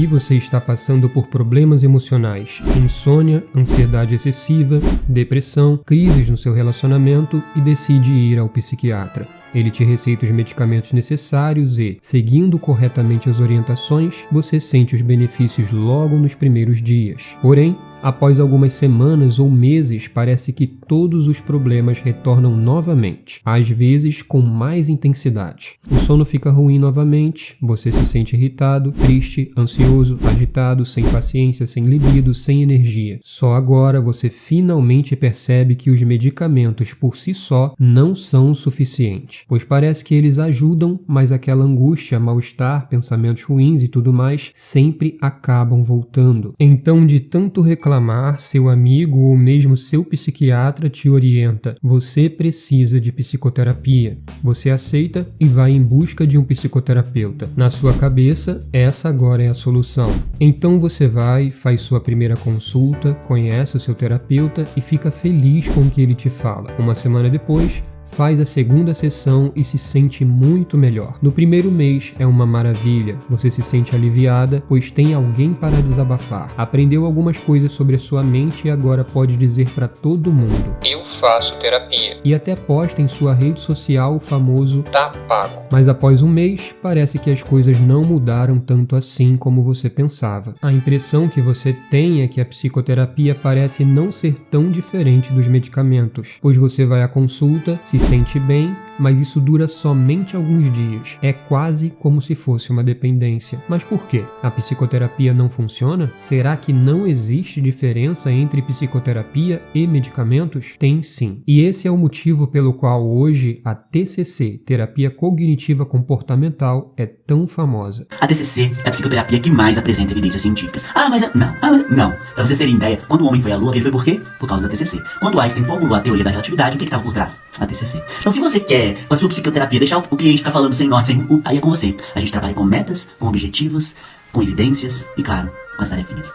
Se você está passando por problemas emocionais, insônia, ansiedade excessiva, depressão, crises no seu relacionamento e decide ir ao psiquiatra. Ele te receita os medicamentos necessários e, seguindo corretamente as orientações, você sente os benefícios logo nos primeiros dias. Porém, após algumas semanas ou meses, parece que todos os problemas retornam novamente, às vezes com mais intensidade. O sono fica ruim novamente, você se sente irritado, triste, ansioso, agitado, sem paciência, sem libido, sem energia. Só agora você finalmente percebe que os medicamentos por si só não são o suficiente, pois parece que eles ajudam, mas aquela angústia, mal-estar, pensamentos ruins e tudo mais sempre acabam voltando. Então, de tanto reclamar, seu amigo ou mesmo seu psiquiatra te orienta: você precisa de psicoterapia. Você aceita e vai em busca de um psicoterapeuta. Na sua cabeça, essa agora é a solução. Então você vai, faz sua primeira consulta, conhece o seu terapeuta e fica feliz com o que ele te fala. Uma semana depois, faz a segunda sessão e se sente muito melhor. No primeiro mês é uma maravilha, você se sente aliviada, pois tem alguém para desabafar. Aprendeu algumas coisas sobre a sua mente e agora pode dizer para todo mundo: eu faço terapia. E até posta em sua rede social o famoso "tá pago". Mas após um mês, parece que as coisas não mudaram tanto assim como você pensava. A impressão que você tem é que a psicoterapia parece não ser tão diferente dos medicamentos, pois você vai à consulta, se sente bem, mas isso dura somente alguns dias. É quase como se fosse uma dependência. Mas por quê? A psicoterapia não funciona? Será que não existe diferença entre psicoterapia e medicamentos? Tem sim. E esse é o motivo pelo qual hoje a TCC, Terapia Cognitiva Comportamental, é tão famosa. A TCC é a psicoterapia que mais apresenta evidências científicas. Não. Pra vocês terem ideia, quando o homem foi à Lua, ele foi por quê? Por causa da TCC. Quando Einstein formulou a teoria da relatividade, o que estava por trás? A TCC. Então, se você quer, com a sua psicoterapia, deixar o cliente ficar falando sem norte, aí é com você. A gente trabalha com metas, com objetivos, com evidências e, claro, com as tarefinhas.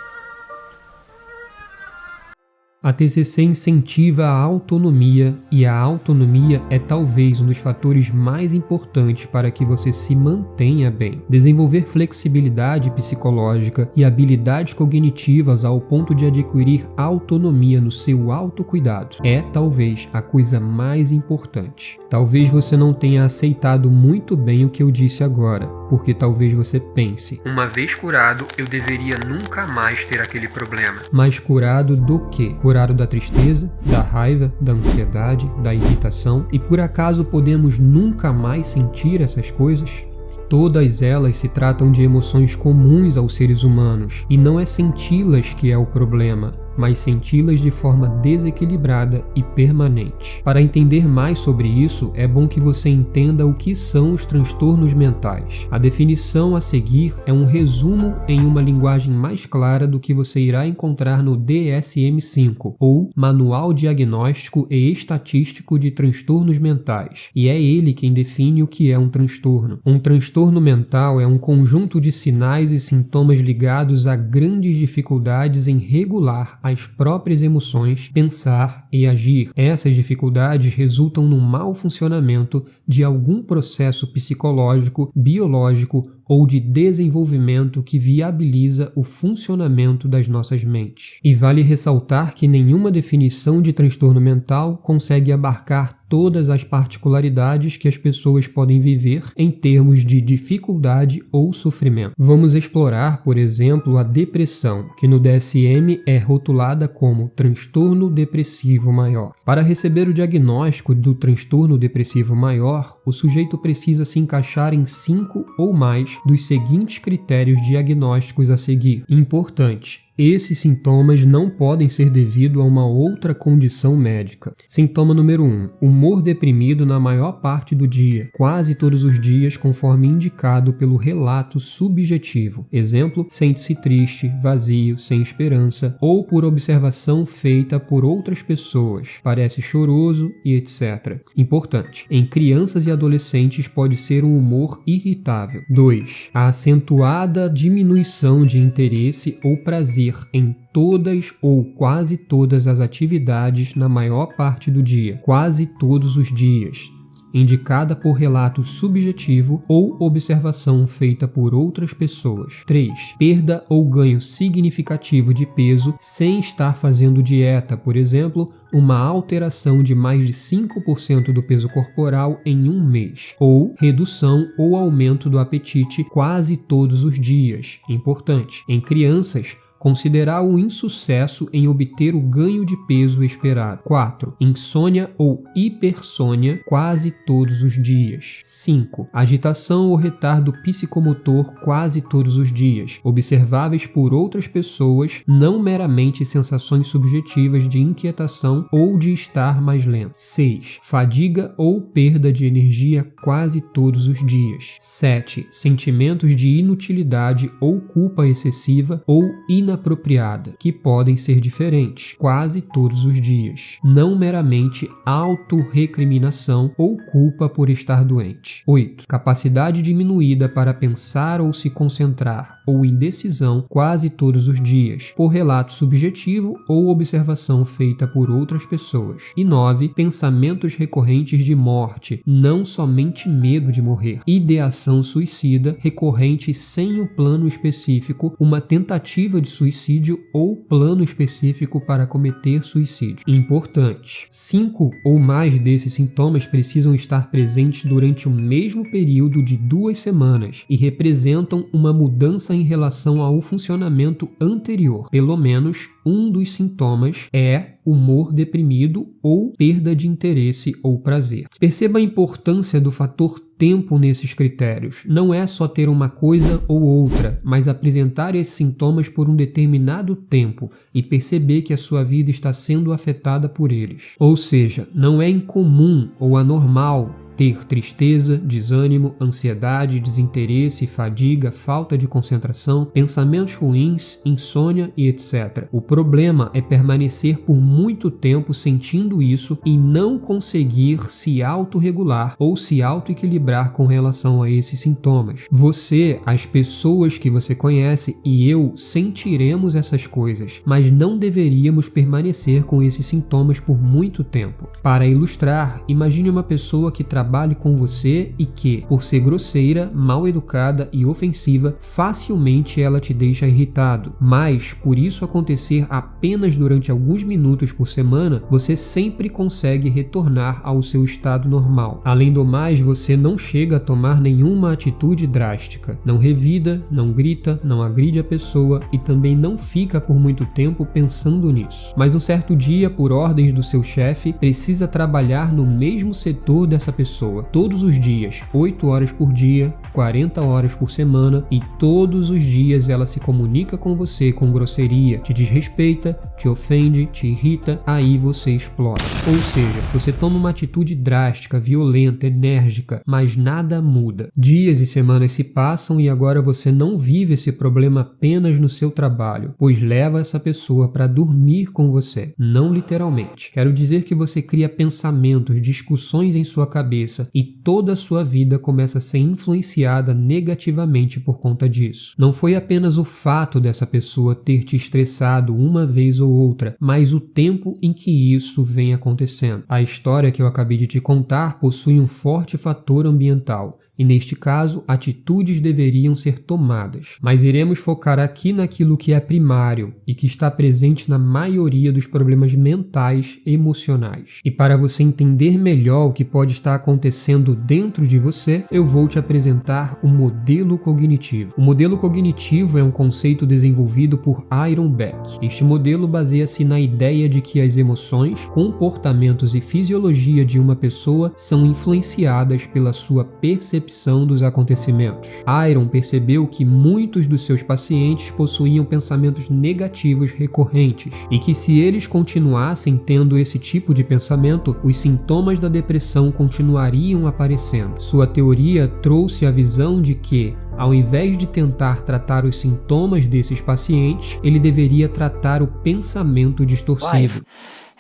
A TCC incentiva a autonomia e a autonomia é talvez um dos fatores mais importantes para que você se mantenha bem. Desenvolver flexibilidade psicológica e habilidades cognitivas ao ponto de adquirir autonomia no seu autocuidado é talvez a coisa mais importante. Talvez você não tenha aceitado muito bem o que eu disse agora, porque talvez você pense: uma vez curado, eu deveria nunca mais ter aquele problema. Mas curado do quê? Curado da tristeza, da raiva, da ansiedade, da irritação, e por acaso podemos nunca mais sentir essas coisas? Todas elas se tratam de emoções comuns aos seres humanos, e não é senti-las que é o problema, mas senti-las de forma desequilibrada e permanente. Para entender mais sobre isso, é bom que você entenda o que são os transtornos mentais. A definição a seguir é um resumo em uma linguagem mais clara do que você irá encontrar no DSM-5, ou Manual Diagnóstico e Estatístico de Transtornos Mentais, e é ele quem define o que é um transtorno. Um transtorno mental é um conjunto de sinais e sintomas ligados a grandes dificuldades em regular as próprias emoções, pensar e agir. Essas dificuldades resultam no mau funcionamento de algum processo psicológico, biológico ou de desenvolvimento que viabiliza o funcionamento das nossas mentes. E vale ressaltar que nenhuma definição de transtorno mental consegue abarcar todas as particularidades que as pessoas podem viver em termos de dificuldade ou sofrimento. Vamos explorar, por exemplo, a depressão, que no DSM é rotulada como transtorno depressivo maior. Para receber o diagnóstico do transtorno depressivo maior, o sujeito precisa se encaixar em 5 ou mais dos seguintes critérios diagnósticos a seguir. Importante: esses sintomas não podem ser devido a uma outra condição médica. Sintoma número 1. Humor deprimido na maior parte do dia, quase todos os dias, conforme indicado pelo relato subjetivo. Exemplo: sente-se triste, vazio, sem esperança, ou por observação feita por outras pessoas, parece choroso e etc. Importante: em crianças e adolescentes pode ser um humor irritável. 2. A acentuada diminuição de interesse ou prazer em todas ou quase todas as atividades na maior parte do dia, quase todos os dias. indicada por relato subjetivo ou observação feita por outras pessoas. 3. Perda ou ganho significativo de peso sem estar fazendo dieta, por exemplo, uma alteração de mais de 5% do peso corporal em um mês, ou redução ou aumento do apetite quase todos os dias. Importante. Em crianças, considerar o insucesso em obter o ganho de peso esperado. 4. Insônia ou hipersônia quase todos os dias. 5. Agitação ou retardo psicomotor quase todos os dias, observáveis por outras pessoas, não meramente sensações subjetivas de inquietação ou de estar mais lento. 6. Fadiga ou perda de energia quase todos os dias. 7. Sentimentos de inutilidade ou culpa excessiva ou inapropriada, que podem ser diferentes, quase todos os dias. Não meramente autorrecriminação ou culpa por estar doente. 8. Capacidade diminuída para pensar ou se concentrar, ou indecisão quase todos os dias, por relato subjetivo ou observação feita por outras pessoas. E 9. Pensamentos recorrentes de morte, não somente medo de morrer. Ideação suicida recorrente sem o plano específico, uma tentativa de suicídio ou plano específico para cometer suicídio. Importante: 5 ou mais desses sintomas precisam estar presentes durante o mesmo período de 2 semanas e representam uma mudança em relação ao funcionamento anterior. Pelo menos um dos sintomas é humor deprimido ou perda de interesse ou prazer. Perceba a importância do fator tempo nesses critérios. Não é só ter uma coisa ou outra, mas apresentar esses sintomas por um determinado tempo e perceber que a sua vida está sendo afetada por eles. Ou seja, não é incomum ou anormal ter tristeza, desânimo, ansiedade, desinteresse, fadiga, falta de concentração, pensamentos ruins, insônia e etc. O problema é permanecer por muito tempo sentindo isso e não conseguir se autorregular ou se autoequilibrar com relação a esses sintomas. Você, as pessoas que você conhece e eu sentiremos essas coisas, mas não deveríamos permanecer com esses sintomas por muito tempo. Para ilustrar, imagine uma pessoa que trabalhe com você e que, por ser grosseira, mal educada e ofensiva, facilmente ela te deixa irritado. Mas, por isso acontecer apenas durante alguns minutos por semana, você sempre consegue retornar ao seu estado normal. Além do mais, você não chega a tomar nenhuma atitude drástica. Não revida, não grita, não agride a pessoa e também não fica por muito tempo pensando nisso. Mas um certo dia, por ordens do seu chefe, precisa trabalhar no mesmo setor dessa pessoa, todos os dias, 8 horas por dia, 40 horas por semana, e todos os dias ela se comunica com você com grosseria, te desrespeita, te ofende, te irrita, aí você explode. Ou seja, você toma uma atitude drástica, violenta, enérgica, mas nada muda. Dias e semanas se passam e agora você não vive esse problema apenas no seu trabalho, pois leva essa pessoa para dormir com você, não literalmente. Quero dizer que você cria pensamentos, discussões em sua cabeça e toda a sua vida começa a ser influenciada negativamente por conta disso. Não foi apenas o fato dessa pessoa ter te estressado uma vez ou outra, mas o tempo em que isso vem acontecendo. A história que eu acabei de te contar possui um forte fator ambiental. E neste caso, atitudes deveriam ser tomadas. Mas iremos focar aqui naquilo que é primário e que está presente na maioria dos problemas mentais e emocionais. E para você entender melhor o que pode estar acontecendo dentro de você, eu vou te apresentar o modelo cognitivo. O modelo cognitivo é um conceito desenvolvido por Aaron Beck. Este modelo baseia-se na ideia de que as emoções, comportamentos e fisiologia de uma pessoa são influenciadas pela sua percepção dos acontecimentos. Aaron percebeu que muitos dos seus pacientes possuíam pensamentos negativos recorrentes e que se eles continuassem tendo esse tipo de pensamento, os sintomas da depressão continuariam aparecendo. Sua teoria trouxe a visão de que, ao invés de tentar tratar os sintomas desses pacientes, ele deveria tratar o pensamento distorcido.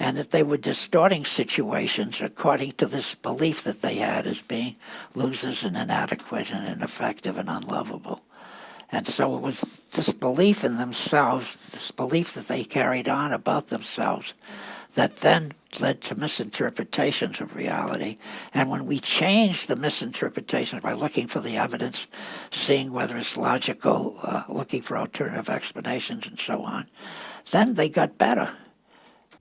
And that they were distorting situations according to this belief that they had as being losers and inadequate and ineffective and unlovable. And so it was this belief in themselves, this belief that they carried on about themselves, that then led to misinterpretations of reality. And when we change the misinterpretations by looking for the evidence, seeing whether it's logical, looking for alternative explanations and so on, then they got better.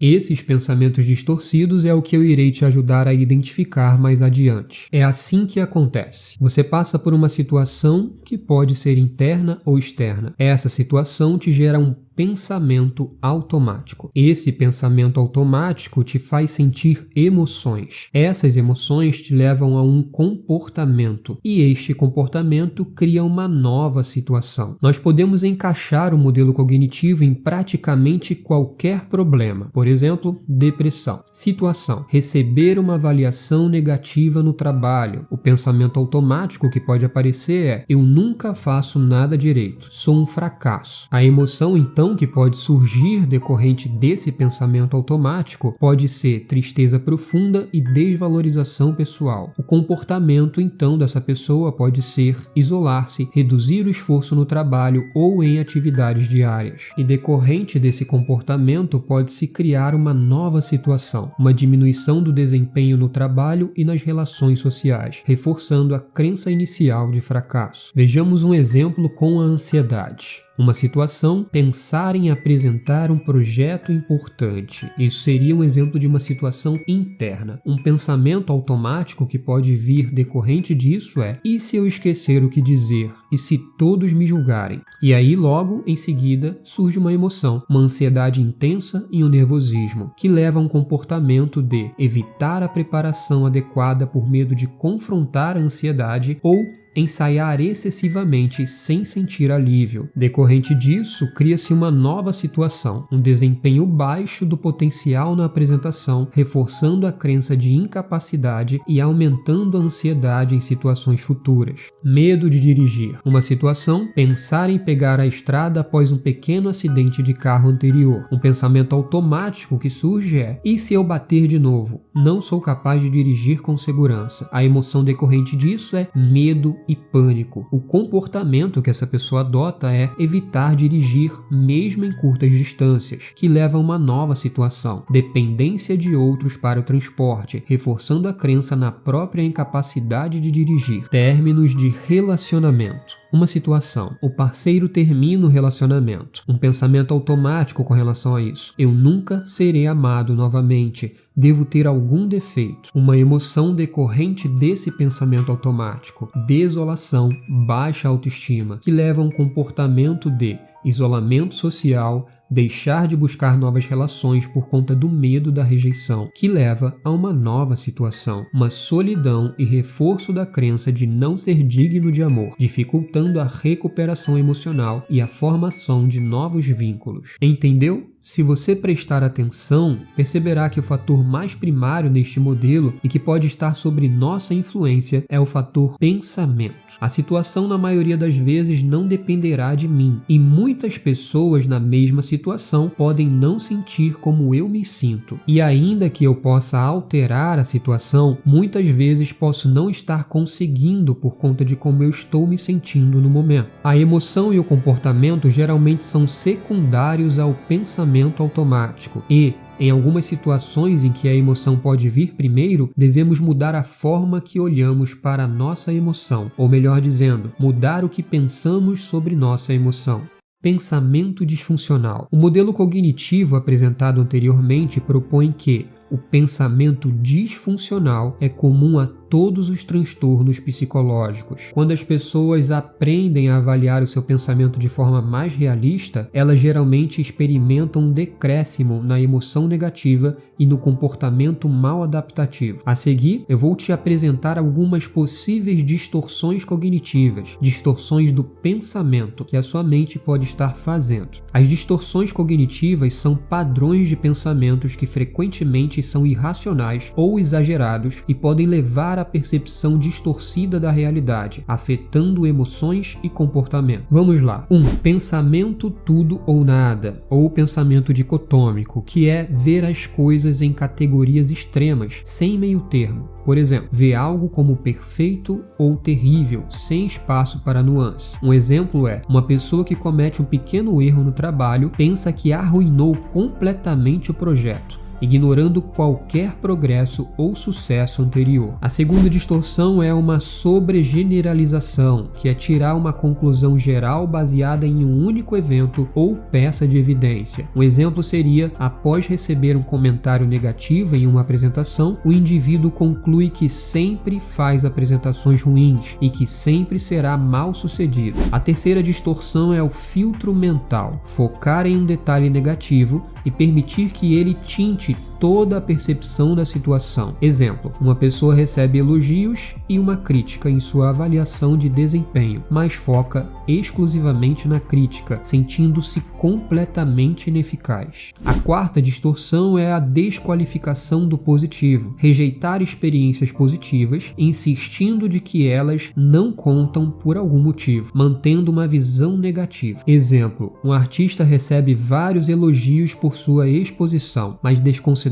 Esses pensamentos distorcidos é o que eu irei te ajudar a identificar mais adiante. É assim que acontece. Você passa por uma situação que pode ser interna ou externa. Essa situação te gera um pensamento automático. Esse pensamento automático te faz sentir emoções. Essas emoções te levam a um comportamento e este comportamento cria uma nova situação. Nós podemos encaixar o modelo cognitivo em praticamente qualquer problema. Por exemplo, depressão. Situação: receber uma avaliação negativa no trabalho. O pensamento automático que pode aparecer é: eu nunca faço nada direito, sou um fracasso. A emoção, então, que pode surgir decorrente desse pensamento automático pode ser tristeza profunda e desvalorização pessoal. O comportamento, então, dessa pessoa pode ser isolar-se, reduzir o esforço no trabalho ou em atividades diárias. E decorrente desse comportamento pode-se criar uma nova situação, uma diminuição do desempenho no trabalho e nas relações sociais, reforçando a crença inicial de fracasso. Vejamos um exemplo com a ansiedade. Uma situação: pensar em apresentar um projeto importante. Isso seria um exemplo de uma situação interna. Um pensamento automático que pode vir decorrente disso é: e se eu esquecer o que dizer? E se todos me julgarem? E aí, logo em seguida, surge uma emoção, uma ansiedade intensa e um nervosismo, que leva a um comportamento de evitar a preparação adequada por medo de confrontar a ansiedade ou ensaiar excessivamente sem sentir alívio. Decorrente disso, cria-se uma nova situação, um desempenho baixo do potencial na apresentação, reforçando a crença de incapacidade e aumentando a ansiedade em situações futuras. Medo de dirigir. Uma situação: pensar em pegar a estrada após um pequeno acidente de carro anterior. Um pensamento automático que surge é: e se eu bater de novo? Não sou capaz de dirigir com segurança. A emoção decorrente disso é medo e pânico. O comportamento que essa pessoa adota é evitar dirigir mesmo em curtas distâncias, que leva a uma nova situação: dependência de outros para o transporte, reforçando a crença na própria incapacidade de dirigir. Términos de relacionamento. Uma situação: o parceiro termina o relacionamento. Um pensamento automático com relação a isso: eu nunca serei amado novamente, devo ter algum defeito. Uma emoção decorrente desse pensamento automático: desolação, baixa autoestima, que leva a um comportamento de isolamento social, deixar de buscar novas relações por conta do medo da rejeição, que leva a uma nova situação, uma solidão e reforço da crença de não ser digno de amor, dificultando a recuperação emocional e a formação de novos vínculos. Entendeu? Se você prestar atenção, perceberá que o fator mais primário neste modelo e que pode estar sob nossa influência é o fator pensamento. A situação, na maioria das vezes, não dependerá de mim, e muitas pessoas na mesma situação podem não sentir como eu me sinto. E ainda que eu possa alterar a situação, muitas vezes posso não estar conseguindo por conta de como eu estou me sentindo no momento. A emoção e o comportamento geralmente são secundários ao pensamento automático e, em algumas situações em que a emoção pode vir primeiro, devemos mudar a forma que olhamos para a nossa emoção, ou melhor dizendo, mudar o que pensamos sobre nossa emoção. Pensamento disfuncional. O modelo cognitivo apresentado anteriormente propõe que o pensamento disfuncional é comum a todos os transtornos psicológicos. Quando as pessoas aprendem a avaliar o seu pensamento de forma mais realista, elas geralmente experimentam um decréscimo na emoção negativa e no comportamento mal adaptativo. A seguir, eu vou te apresentar algumas possíveis distorções cognitivas, distorções do pensamento que a sua mente pode estar fazendo. As distorções cognitivas são padrões de pensamentos que frequentemente são irracionais ou exagerados e podem levar à percepção distorcida da realidade, afetando emoções e comportamento. Vamos lá. 1. Pensamento tudo ou nada, ou pensamento dicotômico, que é ver as coisas em categorias extremas, sem meio termo. Por exemplo, ver algo como perfeito ou terrível, sem espaço para nuance. Um exemplo é: uma pessoa que comete um pequeno erro no trabalho pensa que arruinou completamente o projeto. ignorando qualquer progresso ou sucesso anterior. A segunda distorção é uma sobregeneralização, que é tirar uma conclusão geral baseada em um único evento ou peça de evidência. Um exemplo seria, após receber um comentário negativo em uma apresentação, o indivíduo conclui que sempre faz apresentações ruins e que sempre será mal sucedido. A terceira distorção é o filtro mental, focar em um detalhe negativo e permitir que ele tinte toda a percepção da situação. Exemplo, uma pessoa recebe elogios e uma crítica em sua avaliação de desempenho, mas foca exclusivamente na crítica, sentindo-se completamente ineficaz. A quarta distorção é a desqualificação do positivo, rejeitar experiências positivas, insistindo de que elas não contam por algum motivo, mantendo uma visão negativa. Exemplo, um artista recebe vários elogios por sua exposição, mas desconsidera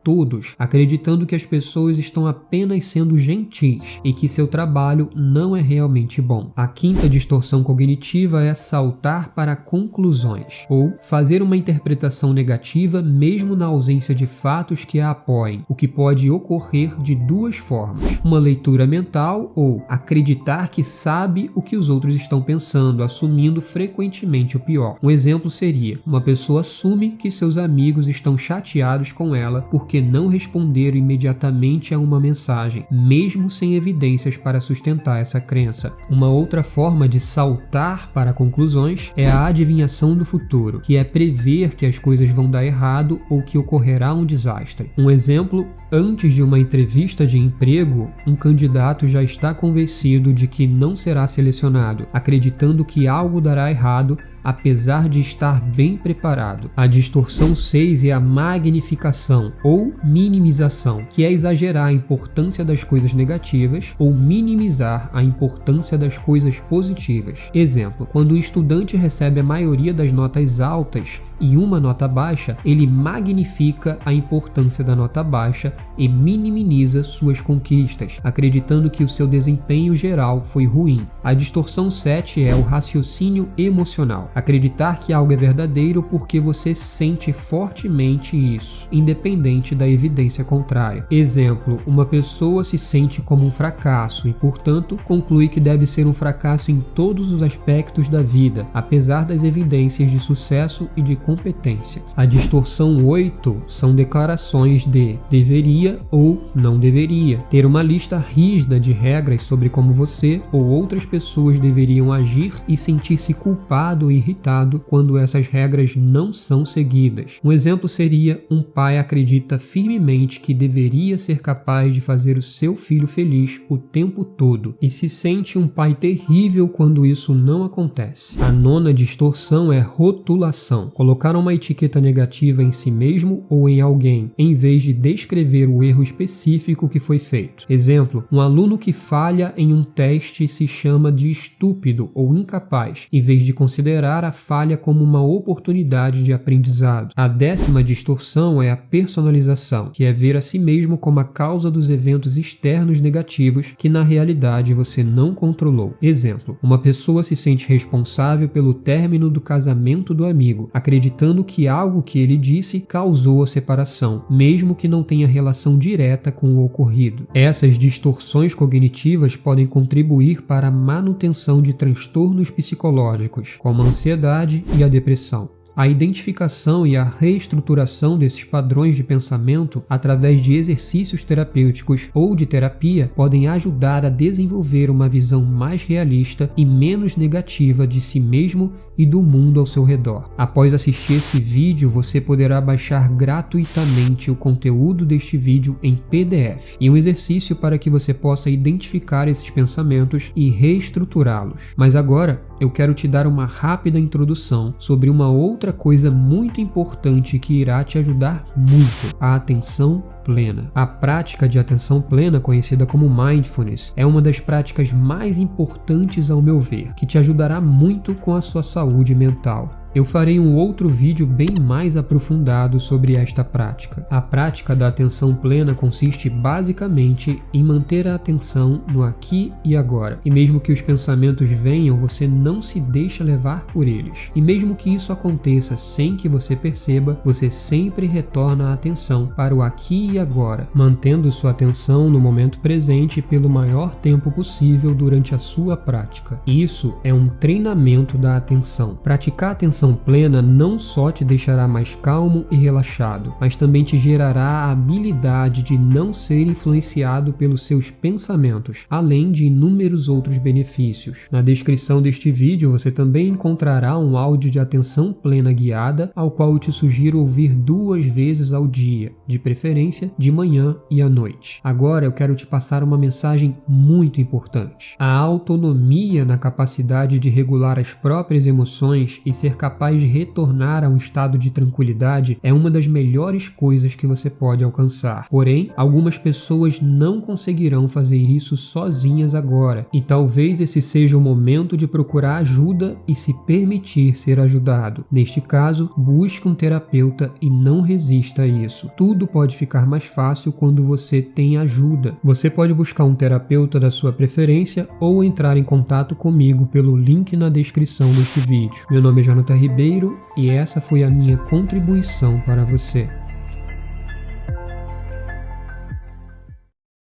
todos, acreditando que as pessoas estão apenas sendo gentis e que seu trabalho não é realmente bom. A quinta distorção cognitiva é saltar para conclusões, ou fazer uma interpretação negativa mesmo na ausência de fatos que a apoiem, o que pode ocorrer de duas formas: uma leitura mental ou acreditar que sabe o que os outros estão pensando, assumindo frequentemente o pior. Um exemplo seria, uma pessoa assume que seus amigos estão chateados com ela porque não responderam imediatamente a uma mensagem, mesmo sem evidências para sustentar essa crença. Uma outra forma de saltar para conclusões é a adivinhação do futuro, que é prever que as coisas vão dar errado ou que ocorrerá um desastre. Um exemplo, antes de uma entrevista de emprego, um candidato já está convencido de que não será selecionado, acreditando que algo dará errado, apesar de estar bem preparado. A distorção 6 é a magnificação ou minimização, que é exagerar a importância das coisas negativas ou minimizar a importância das coisas positivas. Exemplo, quando um estudante recebe a maioria das notas altas e uma nota baixa, ele magnifica a importância da nota baixa e minimiza suas conquistas, acreditando que o seu desempenho geral foi ruim. A distorção 7 é o raciocínio emocional. Acreditar que algo é verdadeiro porque você sente fortemente isso, independente da evidência contrária. Exemplo, uma pessoa se sente como um fracasso e, portanto, conclui que deve ser um fracasso em todos os aspectos da vida, apesar das evidências de sucesso e de competência. A distorção 8 são declarações de deveria ou não deveria, ter uma lista rígida de regras sobre como você ou outras pessoas deveriam agir e sentir-se culpado e irritado quando essas regras não são seguidas. Um exemplo seria, um pai acredita firmemente que deveria ser capaz de fazer o seu filho feliz o tempo todo e se sente um pai terrível quando isso não acontece. A nona distorção é rotulação, colocar uma etiqueta negativa em si mesmo ou em alguém, em vez de descrever o erro específico que foi feito. Exemplo, um aluno que falha em um teste se chama de estúpido ou incapaz, em vez de considerar a falha como uma oportunidade de aprendizado. A 10ª distorção é a personalização, que é ver a si mesmo como a causa dos eventos externos negativos que na realidade você não controlou. Exemplo, uma pessoa se sente responsável pelo término do casamento do amigo, acreditando que algo que ele disse causou a separação, mesmo que não tenha relação direta com o ocorrido. Essas distorções cognitivas podem contribuir para a manutenção de transtornos psicológicos, como a ansiedade e a depressão. A identificação e a reestruturação desses padrões de pensamento através de exercícios terapêuticos ou de terapia podem ajudar a desenvolver uma visão mais realista e menos negativa de si mesmo e do mundo ao seu redor. Após assistir esse vídeo, você poderá baixar gratuitamente o conteúdo deste vídeo em PDF e um exercício para que você possa identificar esses pensamentos e reestruturá-los. Mas agora, eu quero te dar uma rápida introdução sobre uma outra coisa muito importante que irá te ajudar muito: a atenção plena. A prática de atenção plena, conhecida como Mindfulness, é uma das práticas mais importantes ao meu ver, que te ajudará muito com a sua saúde mental. Eu farei um outro vídeo bem mais aprofundado sobre esta prática. A prática da atenção plena consiste basicamente em manter a atenção no aqui e agora. E mesmo que os pensamentos venham, você não se deixa levar por eles. E mesmo que isso aconteça sem que você perceba, você sempre retorna a atenção para o aqui e agora, mantendo sua atenção no momento presente pelo maior tempo possível durante a sua prática. Isso é um treinamento da atenção. Praticar a atenção plena não só te deixará mais calmo e relaxado, mas também te gerará a habilidade de não ser influenciado pelos seus pensamentos, além de inúmeros outros benefícios. Na descrição deste vídeo você também encontrará um áudio de atenção plena guiada, ao qual eu te sugiro ouvir 2 vezes ao dia, de preferência de manhã e à noite. Agora eu quero te passar uma mensagem muito importante. A autonomia na capacidade de regular as próprias emoções e ser capaz de retornar a um estado de tranquilidade é uma das melhores coisas que você pode alcançar. Porém, algumas pessoas não conseguirão fazer isso sozinhas agora, e talvez esse seja o momento de procurar ajuda e se permitir ser ajudado. Neste caso, busque um terapeuta e não resista a isso. Tudo pode ficar mais fácil quando você tem ajuda. Você pode buscar um terapeuta da sua preferência ou entrar em contato comigo pelo link na descrição deste vídeo. Meu nome é Jonathan Ribeiro e essa foi a minha contribuição para você.